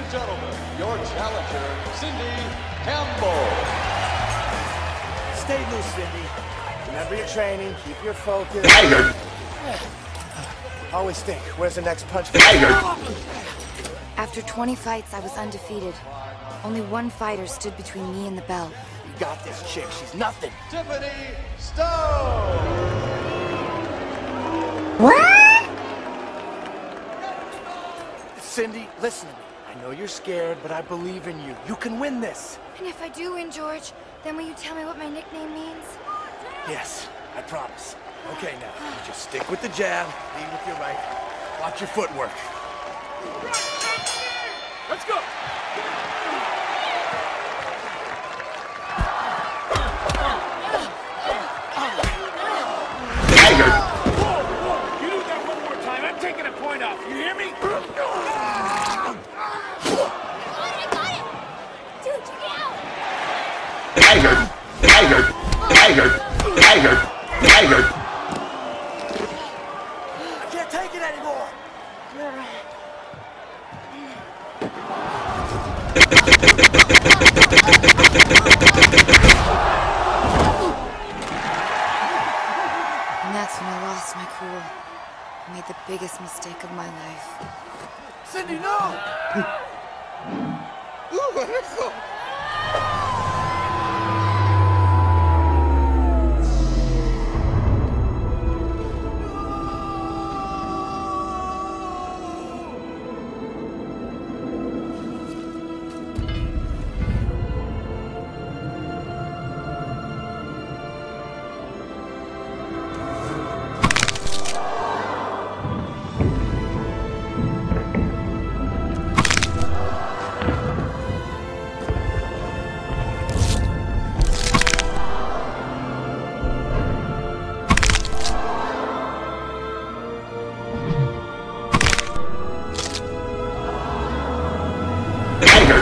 and gentlemen, your challenger, Cindy Campbell. Stay loose, Cindy. Remember your training, keep your focus. Tiger. Always think, where's the next punch? Tiger. After 20 fights, I was undefeated. Only one fighter stood between me and the belt. You got this chick, she's nothing. Tiffany Stone. What? Cindy, listen to me. I know you're scared, but I believe in you. You can win this. And if I do win, George, then will you tell me what my nickname means? Yes, I promise. Okay, now, you just stick with the jab, lead with your right. Watch your footwork. Let's go! Tiger. Whoa! You do that one more time, I'm taking a point off. You hear me? Dude, check it out! Tiger. Tiger. Tiger. Tiger. Tiger. I can't take it anymore! And that's when I lost my cool. I made the biggest mistake of my life. Cindy, no! Tiger.